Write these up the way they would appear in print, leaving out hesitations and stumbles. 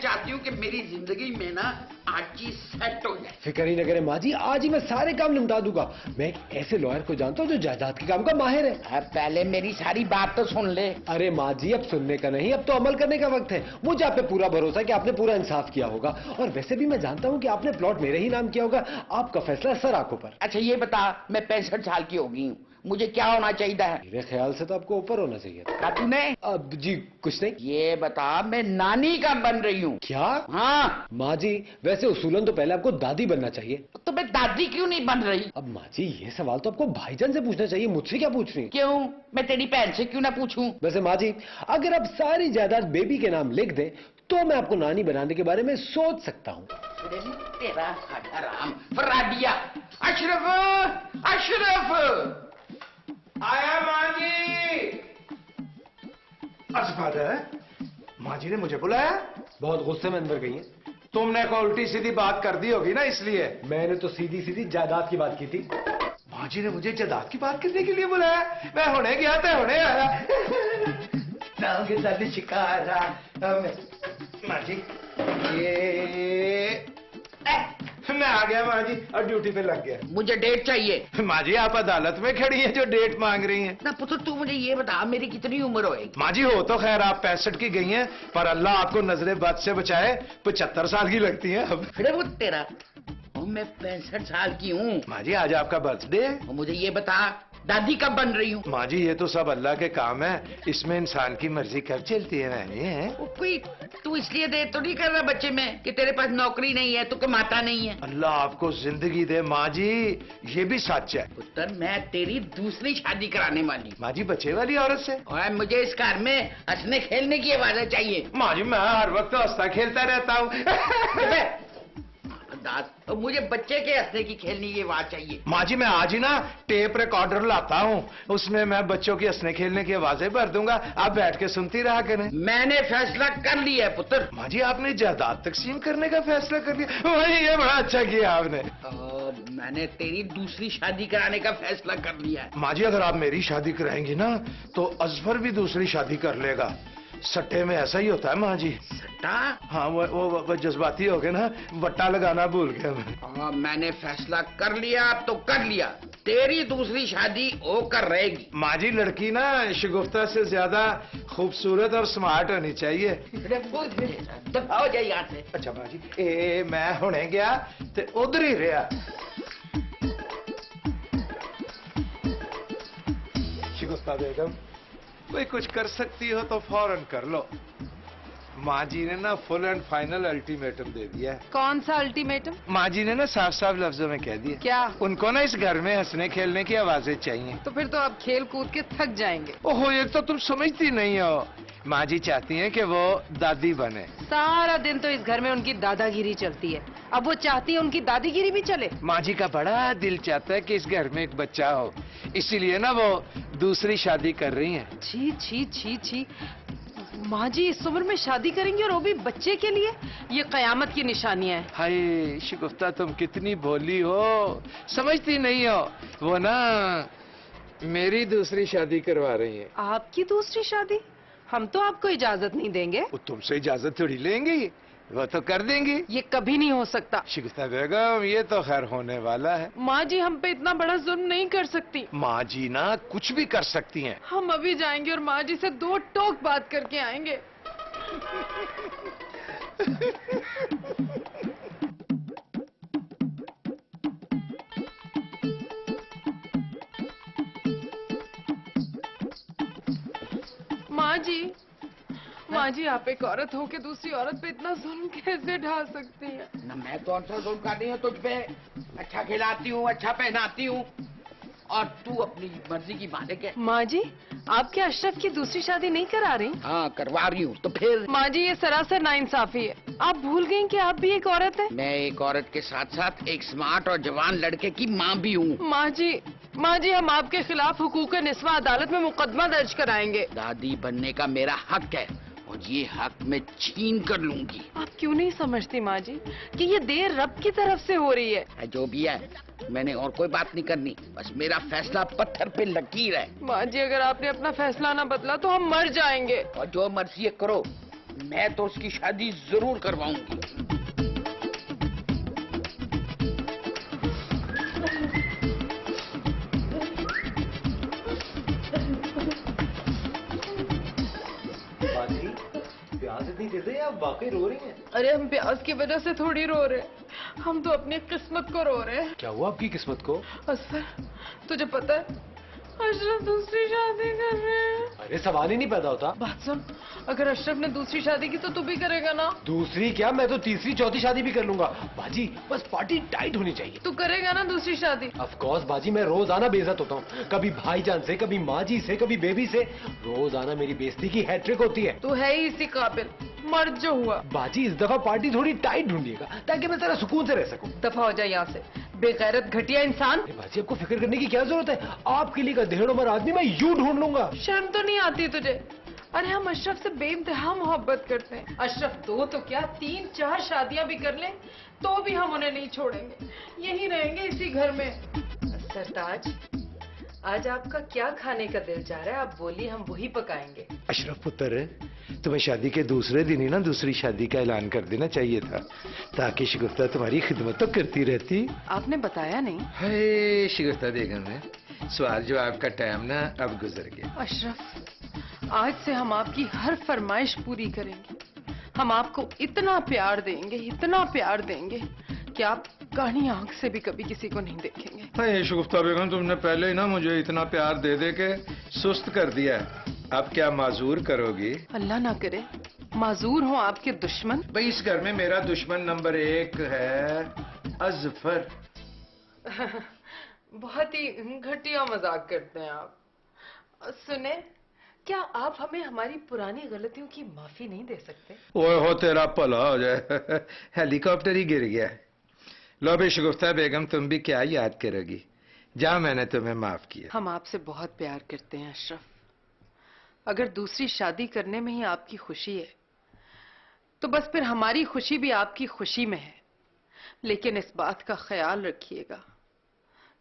चाहती हूँ कि मेरी जिंदगी में ना आज चीज सेट हो जाए। फिक्र ही न करें माँ जी, आज ही मैं सारे काम निपटा दूंगा। मैं एक ऐसे लॉयर को जानता हूँ जो जायदाद के काम का माहिर है। अब पहले मेरी सारी बात तो सुन ले। अरे माँ जी, अब सुनने का नहीं, अब तो अमल करने का वक्त है। मुझे आप पे पूरा भरोसा है कि आपने पूरा इंसाफ किया होगा। और वैसे भी मैं जानता हूँ कि आपने प्लॉट मेरे ही नाम किया होगा। आपका फैसला सर आंखों पर। अच्छा ये बता, मैं 65 साल की हो गई हूँ, मुझे क्या होना चाहिए है? मेरे ख्याल से तो आपको ऊपर होना चाहिए था। तूने? अब जी कुछ नहीं। ये बता, मैं नानी कब बन रही हूँ? क्या? हाँ माँ जी, वैसे उसूलन तो पहले आपको दादी बनना चाहिए। तो मैं दादी क्यों नहीं बन रही? अब माँ जी, ये सवाल तो आपको भाईजान से पूछना चाहिए, मुझसे क्या पूछ रही हैं? क्यों, मैं तेरी बहन से क्यों ना पूछूं? वैसे माँ जी, अगर आप सारी जायदाद बेबी के नाम लिख दें तो मैं आपको नानी बनाने के बारे में सोच सकता हूँ। तेरा हराम फराडिया। अशरफ, अशरफ आया माँ जी। फादर, माँ जी ने मुझे बुलाया? बहुत गुस्से में अंदर गई हैं। तुमने कोई उल्टी सीधी बात कर दी होगी ना, इसलिए। मैंने तो सीधी सीधी जायदाद की बात की थी। माँ जी ने मुझे जायदाद की बात करने के लिए बुलाया। मैं होने गया था, होने आया। नाम के साथ शिकारा। माँ जी, ये मैं आ गया माँ जी, और ड्यूटी पे लग गया। मुझे डेट चाहिए। माँ जी, आप अदालत में खड़ी हैं जो डेट मांग रही हैं। ना पुत्र, तू मुझे ये बता, मेरी कितनी उम्र होएगी? माँ जी, हो तो खैर आप 65 की गई हैं, पर अल्लाह आपको नजरे बद से बचाए, 75 साल की लगती हैं अब। फिर वो तेरा, मैं 65 साल की हूँ। माँ जी, आज आपका बर्थडे है। मुझे ये बता, दादी कब बन रही हूँ? माँ जी, ये तो सब अल्लाह के काम है, इसमें इंसान की मर्जी कब चलती है मैंने। कोई तू इसलिए दे तो नहीं कर रहा बच्चे में कि तेरे पास नौकरी नहीं है, तू कमाता नहीं है? अल्लाह आपको जिंदगी दे माँ जी, ये भी सच है। पुत्र, मैं तेरी दूसरी शादी कराने वाली। माँ जी, बच्चे वाली औरत से? और मुझे इस घर में हंसने खेलने की आवाजें चाहिए। माँ जी, मैं हर वक्त हंसता खेलता रहता हूँ। तो मुझे बच्चे के हंसने की खेलने की आवाज चाहिए। माँ जी, मैं आज ही ना टेप रिकॉर्डर लाता हूँ, उसमें मैं बच्चों की हंसने खेलने की आवाजें भर दूंगा, आप बैठ के सुनती रहा करें। मैंने फैसला कर लिया है पुत्र। माँ जी, आपने जायदाद तकसीम करने का फैसला कर लिया? वही, ये बड़ा अच्छा किया आपने। मैंने तेरी दूसरी शादी कराने का फैसला कर लिया है। माँ जी, अगर आप मेरी शादी कराएंगी ना तो अजफर भी दूसरी शादी कर लेगा। सट्टे में ऐसा ही होता है माँ जी। सट्टा? हाँ, वो जज्बाती हो गए ना, वट्टा लगाना भूल गया मैं। मैंने फैसला कर लिया तो कर लिया, तेरी दूसरी शादी होकर रहेगी। माँ जी, लड़की ना शगुफ्ता से ज्यादा खूबसूरत और स्मार्ट होनी चाहिए। दफा हो जाए यहाँ से। अच्छा माँ जी, मैं होने गया तो उधर ही रहा। शगुफ्ता बेगम, कोई कुछ कर सकती हो तो फौरन कर लो। माँ जी ने ना फुल एंड फाइनल अल्टीमेटम दे दिया है। कौन सा अल्टीमेटम? माँ जी ने ना साफ साफ लफ्जों में कह दिया। क्या? उनको ना इस घर में हंसने खेलने की आवाजें चाहिए। तो फिर तो आप खेल कूद के थक जाएंगे। ओहो, ये तो तुम समझती नहीं हो। माँ जी चाहती हैं कि वो दादी बने। सारा दिन तो इस घर में उनकी दादागिरी चलती है, अब वो चाहती है उनकी दादीगिरी भी चले। माँ जी का बड़ा दिल चाहता है कि इस घर में एक बच्चा हो, इसीलिए ना वो दूसरी शादी कर रही हैं। छी छी छी छी, माँ जी इस उम्र में शादी करेंगी और वो भी बच्चे के लिए? ये कयामत की निशानियां हैं। हाय शगुफ्ता, तुम कितनी भोली हो, समझती नहीं हो। वो ना मेरी दूसरी शादी करवा रही हैं। आपकी दूसरी शादी? हम तो आपको इजाजत नहीं देंगे। वो तुमसे इजाजत थोड़ी लेंगी, वो तो कर देंगी। ये कभी नहीं हो सकता। शगुफ्ता बेगम, ये तो खैर होने वाला है। माँ जी हम पे इतना बड़ा जुल्म नहीं कर सकती। माँ जी ना कुछ भी कर सकती हैं। हम अभी जाएंगे और माँ जी से 2 टोक बात करके आएंगे। माँ जी आप एक औरत हो के दूसरी औरत पे इतना जुल्म कैसे ढा सकती हैं? ना मैं तो अच्छा जुल्म कर रही हूँ तुझ पे, अच्छा खिलाती हूँ, अच्छा पहनाती हूँ, और तू अपनी मर्जी की मालिक है। माँ जी आप क्या अशरफ की दूसरी शादी नहीं करा रही? हाँ करवा रही हूँ। तो फिर? माँ जी ये सरासर नाइंसाफी है, आप भूल गई कि आप भी एक औरत है। मैं एक औरत के साथ साथ एक स्मार्ट और जवान लड़के की माँ भी हूँ। माँ जी हम आपके खिलाफ हुकूक निस्वा अदालत में मुकदमा दर्ज कराएंगे। दादी बनने का मेरा हक है और ये हक मैं छीन कर लूंगी। आप क्यों नहीं समझती माँ जी कि ये देर रब की तरफ से हो रही है? जो भी है, मैंने और कोई बात नहीं करनी, बस मेरा फैसला पत्थर पे लकीर है। माँ जी अगर आपने अपना फैसला ना बदला तो हम मर जाएंगे। और जो मर्जी करो, मैं तो उसकी शादी जरूर करवाऊंगी। बाजी, प्याज इतनी दे दे, आप वाकई रो रही हैं? अरे हम प्याज की वजह से थोड़ी रो रहे हैं, हम तो अपनी किस्मत को रो रहे हैं। क्या हुआ आपकी किस्मत को? असफर, तुझे पता है अशरफ दूसरी शादी कर रहे हैं। अरे सवाल ही नहीं पैदा होता। बात सुन, अगर अशरफ ने दूसरी शादी की तो तू भी करेगा ना? दूसरी क्या, मैं तो तीसरी चौथी शादी भी कर लूंगा। बाजी बस पार्टी टाइट होनी चाहिए। तू करेगा ना दूसरी शादी? ऑफ कोर्स बाजी, मैं रोजाना बेइज्जत होता हूँ, कभी भाईजान से, कभी माँ जी से, कभी बेबी से। रोजाना मेरी बेइज्जती की हैट्रिक होती है। तू है ही इसी काबिल, मर्द जो हुआ। बाजी इस दफा पार्टी थोड़ी टाइट ढूंढिएगा ताकि मैं तेरा सुकून से रह सकूं। दफा हो जाए यहाँ से, बेगैरत घटिया इंसान। अरे बाजी आपको फिक्र करने की क्या जरूरत है? आपके लिए का देड़ उम्र आदमी मैं यूं ढूंढ लूंगा। शर्म तो नहीं आती तुझे? अरे हम अशरफ से बेइंतहा मोहब्बत करते हैं। अशरफ दो तो क्या 3-4 शादियां भी कर लें तो भी हम उन्हें नहीं छोड़ेंगे, यही रहेंगे इसी घर में। सरताज, आज आपका क्या खाने का दिल चाह रहा है? आप बोलिए, हम वही पकाएंगे। अशरफ पुत्र, तुम्हें शादी के दूसरे दिन ही ना दूसरी शादी का ऐलान कर देना चाहिए था, ताकि शगुफ्ता तुम्हारी खिदमत तो करती रहती। आपने बताया नहीं। हाय शगुफ्ता बेगम है, सवाल जवाब का टाइम ना अब गुजर गया। अशरफ, आज से हम आपकी हर फरमाइश पूरी करेंगे। हम आपको इतना प्यार देंगे, इतना प्यार देंगे कि आप कानी आंख से भी कभी किसी को नहीं देखेंगे। हाय शगुफ्ता बेगम, तुमने पहले ही ना मुझे इतना प्यार दे दे के सुस्त कर दिया है, अब क्या माजूर करोगी? अल्लाह ना करे माजूर हो आपके दुश्मन। भाई इस घर में मेरा दुश्मन नंबर 1 है अजफर। बहुत ही घटिया मजाक करते हैं आप। सुने, क्या आप हमें हमारी पुरानी गलतियों की माफी नहीं दे सकते? ओए हो तेरा भला हो जाए, हेलीकॉप्टर ही गिर गया। लो भी शगुफ्ता बेगम, तुम भी क्या याद करोगी? जा, मैंने तुम्हें माफ किया। हम आपसे बहुत प्यार करते हैं अशरफ। अगर दूसरी शादी करने में ही आपकी खुशी है तो बस फिर हमारी खुशी भी आपकी खुशी में है। लेकिन इस बात का ख्याल रखिएगा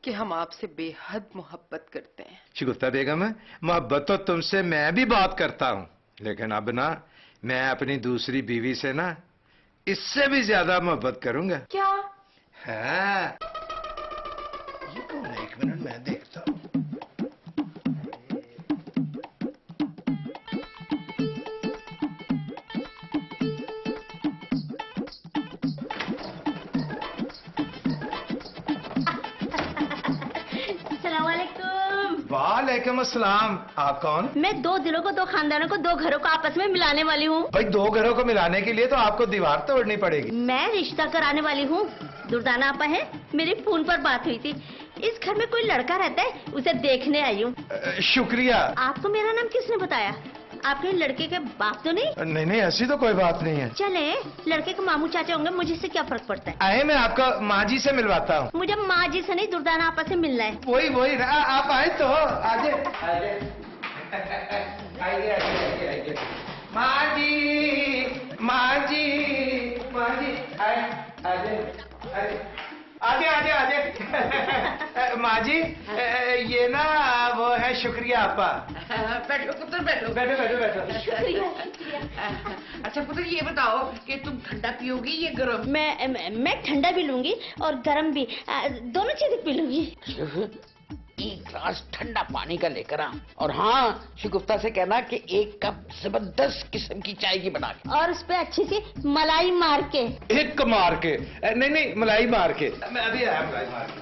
कि हम आपसे बेहद मोहब्बत करते हैं। शगुफ्ता बेगम, मोहब्बत तो तुमसे मैं भी बात करता हूँ, लेकिन अब ना मैं अपनी दूसरी बीवी से ना इससे भी ज्यादा मोहब्बत करूंगा। क्या? हाँ। ये कौन है? 1 मिनट मैं देखता हूँ। वालेकुम अस्सलाम। आप कौन? मैं 2 दिलों को, 2 खानदानों को, 2 घरों को आपस में मिलाने वाली हूँ। भाई 2 घरों को मिलाने के लिए तो आपको दीवार तोड़नी पड़ेगी। मैं रिश्ता कराने वाली हूँ। दुर्दाना आपा है, मेरी फोन पर बात हुई थी। इस घर में कोई लड़का रहता है, उसे देखने आई हूँ। शुक्रिया। आपको मेरा नाम किसने बताया? आपके लड़के के बाप तो नहीं? नहीं नहीं, ऐसी तो कोई बात नहीं है। चले, लड़के के मामू चाचा होंगे, मुझे इससे क्या फर्क पड़ता है? आए, मैं आपका माँ जी से मिलवाता हूँ। मुझे माँ जी से नहीं, दुर्दाना आपा से मिलना है। वही आप आए तो आइए आइए। माँ जी आजे माँ जी, ये ना वो है शुक्रिया आपा। बैठो पुत्र, बैठो। शुक्रिया। अच्छा पुत्र, ये बताओ कि तुम ठंडा पियोगी या गरम? मैं ठंडा भी लूंगी और गर्म भी, दोनों चीजें पी लूंगी। 1 गिलास ठंडा पानी का लेकर आ, और हाँ शगुफ्ता से कहना कि 1 कप जबरदस्त किस्म की चाय की बना के, और उस पे अच्छी सी मलाई मार के। एक मार के? नहीं, मलाई मार के। मैं अभी आया मलाई मार के।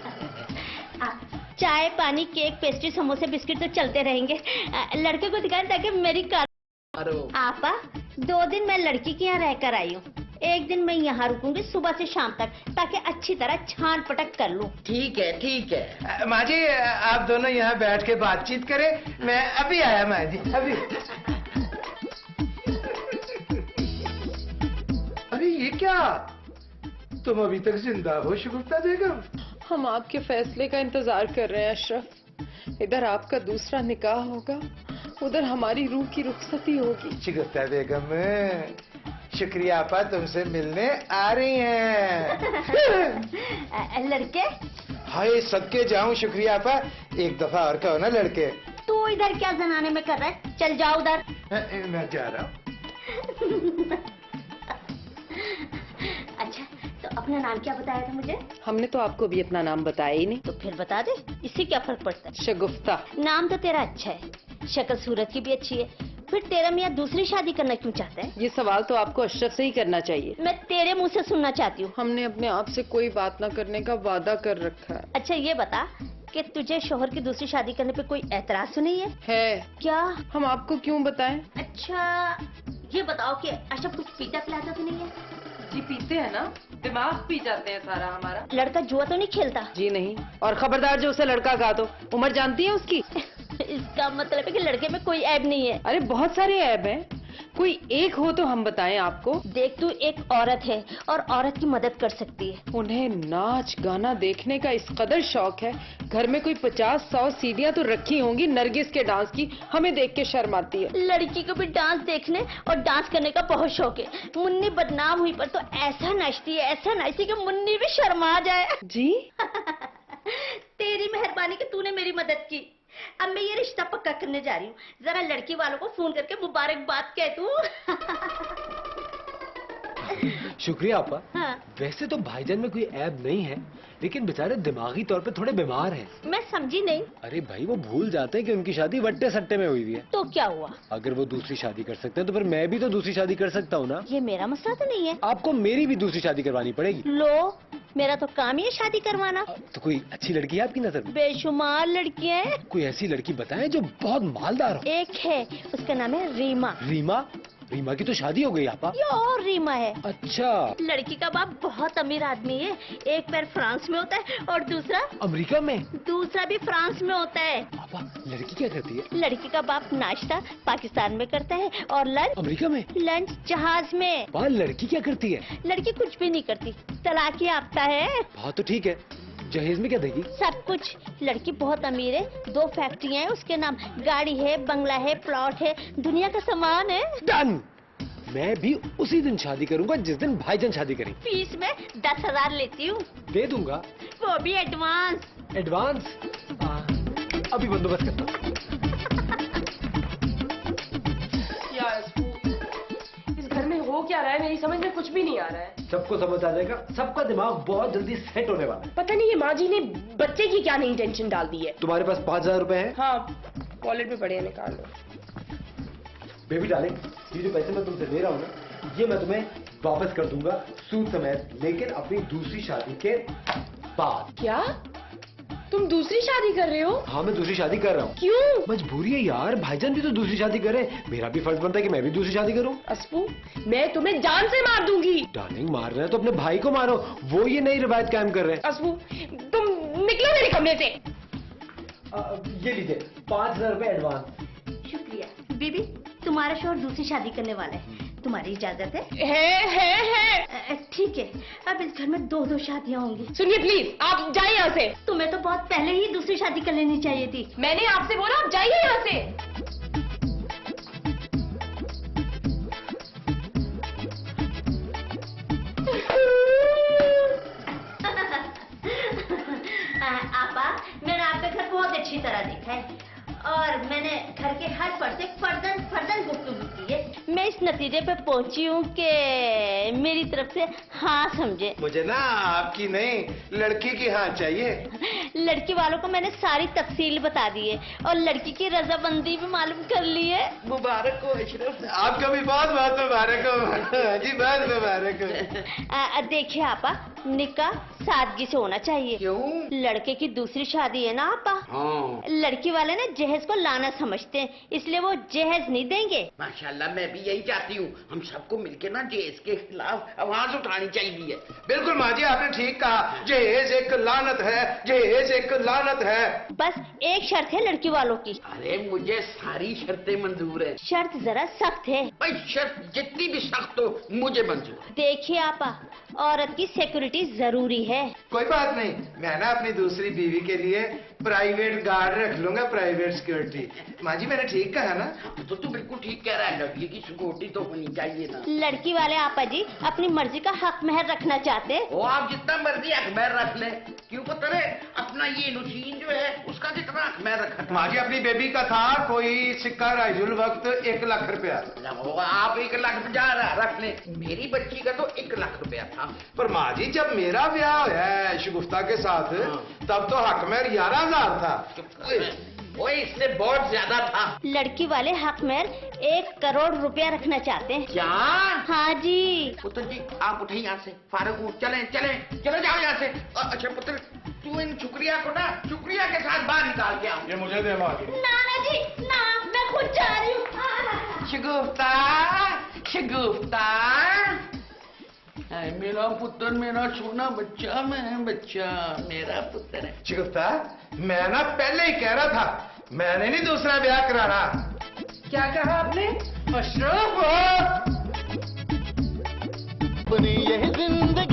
चाय, पानी, केक, पेस्ट्री, समोसे, बिस्किट तो चलते रहेंगे। लड़के को दिखाएं ताकि मेरी आपा 2 दिन मैं लड़की के यहाँ रहकर आई हूँ। 1 दिन मैं यहाँ रुकूंगी सुबह से शाम तक, ताकि अच्छी तरह छान पटक कर लूं। ठीक है। माँ जी, आप दोनों यहाँ बैठ के बातचीत करें, मैं अभी आया माँ जी, अभी। अरे ये क्या, तुम अभी तक जिंदा हो शगुफ्ता बेगम? हम आपके फैसले का इंतजार कर रहे हैं अशरफ। इधर आपका दूसरा निकाह होगा, उधर हमारी रूह की रुखसती होगी। शगुफ्ता बेगम, शुक्रिया आपा, तुमसे मिलने आ रही हैं। लड़के? हाय सदके जाऊं शुक्रिया आपा, एक दफा और कहो ना लड़के। तू इधर क्या जनाने में कर रहा है? चल जाओ उधर। मैं जा रहा हूँ। अच्छा, तो अपना नाम क्या बताया था मुझे? हमने तो आपको भी अपना नाम बताया ही नहीं। तो फिर बता दे, इससे क्या फर्क पड़ता है? शगुफ्ता। नाम तो तेरा अच्छा है, शक्ल सूरत की भी अच्छी है, फिर तेरा मियाँ दूसरी शादी करना क्यों चाहता है? ये सवाल तो आपको अशरफ से ही करना चाहिए। मैं तेरे मुंह से सुनना चाहती हूँ। हमने अपने आप से कोई बात न करने का वादा कर रखा है। अच्छा ये बता कि तुझे शोहर की दूसरी शादी करने पे कोई एतराज तो नहीं है? है। क्या? हम आपको क्यों बताएं? अच्छा ये बताओ कि अशरफ कुछ पीता पिलाता तो नहीं है? जी पीते हैं ना, दिमाग पी जाते हैं सारा हमारा। लड़का जुआ तो नहीं खेलता? जी नहीं, और खबरदार जो उसे लड़का कहा तो उम्र जानती है उसकी? इसका मतलब है कि लड़के में कोई ऐब नहीं है। अरे बहुत सारे ऐब हैं, कोई एक हो तो हम बताएं आपको। देख तू एक औरत है और औरत की मदद कर सकती है। उन्हें नाच गाना देखने का इस कदर शौक है, घर में कोई 50-100 सीढ़ियाँ तो रखी होंगी नरगिस के डांस की, हमें देख के शर्म आती है। लड़की को भी डांस देखने और डांस करने का बहुत शौक है। मुन्नी बदनाम हुई पर तो ऐसा नाचती है कि मुन्नी भी शर्मा जाए। जी तेरी मेहरबानी कि तूने मेरी मदद की। अब मैं ये रिश्ता पक्का करने जा रही हूँ, जरा लड़की वालों को फोन करके मुबारकबाद कह दूं। शुक्रिया आपा। हाँ। वैसे तो भाईजान में कोई ऐब नहीं है, लेकिन बेचारे दिमागी तौर पे थोड़े बीमार हैं। मैं समझी नहीं। अरे भाई वो भूल जाते हैं कि उनकी शादी वट्टे सट्टे में हुई है। तो क्या हुआ? अगर वो दूसरी शादी कर सकते हैं तो फिर मैं भी तो दूसरी शादी कर सकता हूँ ना। ये मेरा मसला तो नहीं है। आपको मेरी भी दूसरी शादी करवानी पड़ेगी। लो, मेरा तो काम ही है शादी करवाना। तो कोई अच्छी लड़की है आपकी नजर में? बेशुमार लड़कियां हैं। कोई ऐसी लड़की बताएं जो बहुत मालदार हो। एक है, उसका नाम है रीमा। रीमा? रीमा की तो शादी हो गई आपा। ये और रीमा है। अच्छा। लड़की का बाप बहुत अमीर आदमी है, एक पैर फ्रांस में होता है और दूसरा अमेरिका में? दूसरा भी फ्रांस में होता है। आपा लड़की क्या करती है? लड़की का बाप नाश्ता पाकिस्तान में करता है और लंच अमेरिका में? लंच जहाज में। वहाँ लड़की क्या करती है? लड़की कुछ भी नहीं करती, तलाक याफ्ता है। हाँ तो ठीक है, जहेज में क्या देगी? सब कुछ। लड़की बहुत अमीर है, 2 फैक्ट्रियां हैं उसके नाम, गाड़ी है, बंगला है, प्लॉट है, दुनिया का सामान है। डन। मैं भी उसी दिन शादी करूंगा जिस दिन भाईजान शादी करें। फीस में 10,000 लेती हूँ। दे दूंगा। वो भी एडवांस। एडवांस? अभी बंदोबस्त करता हूँ। इस घर में हो क्या रहा है, मेरी समझ में कुछ भी नहीं आ रहा है। सबको समझ आ जाएगा, सबका दिमाग बहुत जल्दी सेट होने वाला है। पता नहीं ये माँ जी ने बच्चे की क्या नई टेंशन डाल दी है। तुम्हारे पास 5,000 रुपए हैं? हाँ, वॉलेट में पड़े हैं, निकाल लो। बेबी डार्लिंग, ये जो पैसे मैं तुमसे दे रहा हूँ ना, ये मैं तुम्हें वापस कर दूंगा सूद समेत, लेकिन अपनी दूसरी शादी के बाद। क्या तुम दूसरी शादी कर रहे हो? हाँ मैं दूसरी शादी कर रहा हूँ। क्यों? मजबूरी है यार, भाईजान भी तो दूसरी शादी करे, मेरा भी फर्ज बनता है कि मैं भी दूसरी शादी करूँ। अस्पू, मैं तुम्हें जान से मार दूंगी। डार्लिंग मार रहे हैं तो अपने भाई को मारो, वो ये नई रिवायत कायम कर रहे हैं। अस्पू, तुम निकलो मेरे कमरे से। ये लीजिए 5,000 रुपए एडवांस। शुक्रिया। बीबी, तुम्हारा शोहर दूसरी शादी करने वाला है, तुम्हारी इजाजत है? है। ठीक है, अब इस घर में 2-2 शादियाँ होंगी। सुनिए प्लीज, आप जाइए यहाँ से। तुम्हें तो बहुत पहले ही दूसरी शादी कर लेनी चाहिए थी। मैंने आपसे बोला आप जाइए यहाँ से। आपा, मैंने आपका घर बहुत अच्छी तरह देखा है और मैंने घर के हर फर्द फर्दन गुफ्तगू की है। मैं इस नतीजे पे पहुंची हूँ कि मेरी तरफ से हाँ समझे। मुझे ना आपकी नहीं, लड़की की हाँ चाहिए। लड़की वालों को मैंने सारी तफसील बता दी है और लड़की की रजामंदी भी मालूम कर ली है। मुबारक हो अशरफ, आपका भी बहुत बहुत मुबारक हो जी, बहुत मुबारक हो। देखिए आपा, निकाह सादगी से होना चाहिए। क्यों? लड़के की दूसरी शादी है ना आपा। हाँ लड़की वाले ना जहेज को लाना समझते हैं, इसलिए वो जहेज नहीं देंगे। माशाल्लाह, मैं भी यही चाहती हूँ, हम सबको मिलके ना जहेज के खिलाफ आवाज उठानी चाहिए। बिल्कुल माँ जी, आपने ठीक कहा, जहेज एक लानत है, जहेज एक लानत है। बस एक शर्त है लड़की वालों की। अरे मुझे सारी शर्तें मंजूर है। शर्त जरा सख्त है। भाई शर्त जितनी भी सख्त हो मुझे मंजूर है। देखिए आपा, औरत की सिक्योरिटी जरूरी है। कोई बात नहीं, मैं ना अपनी दूसरी बीवी के लिए प्राइवेट गार्ड रख लूंगा, प्राइवेट सिक्योरिटी। माँ जी मैंने ठीक कहा ना? तो तू बिल्कुल ठीक कह रहा है, लड़की की सिक्योरिटी तो होनी चाहिए ना। लड़की वाले आपा जी अपनी मर्जी का हक महर रखना चाहते। वो आप जितना मर्जी अखबार रख ले, क्यों पता है अपना ये नुसीन जो है उसका कितना अखबार रखा था। माँ जी अपनी बेबी का था कोई सिक्का राइजुल वक्त 1 लाख रुपया। आप 1 लाख रख ले, मेरी बच्ची का तो 1 लाख रुपया था। पर माँ जी जब मेरा ब्याह है शगुफ्ता के साथ तब तो हक में 11,000 था। वो इससे बहुत ज्यादा था। लड़की वाले हक महर 1 करोड़ रुपया रखना चाहते हैं। क्या? हाँ जी। पुत्र जी आप उठे यहाँ से, फारूक उठ, चले चले चले जाओ यहाँ से। अच्छा पुत्र तू इन शुक्रिया को ना शुक्रिया के साथ बाहर निकाल के आओ। ये मुझे दे माँ जी। नाना जी ना, मैं खुद जा रही हूँ। शगुफ्ता, शगुफ्ता, मेरा पुत्र, मेरा सोना बच्चा, मैं बच्चा, मेरा पुत्र है। शगुफ्ता मैं ना पहले ही कह रहा था मैंने नहीं दूसरा ब्याह कराना। क्या कहा आपने? अशरफ अपनी यह जिंदगी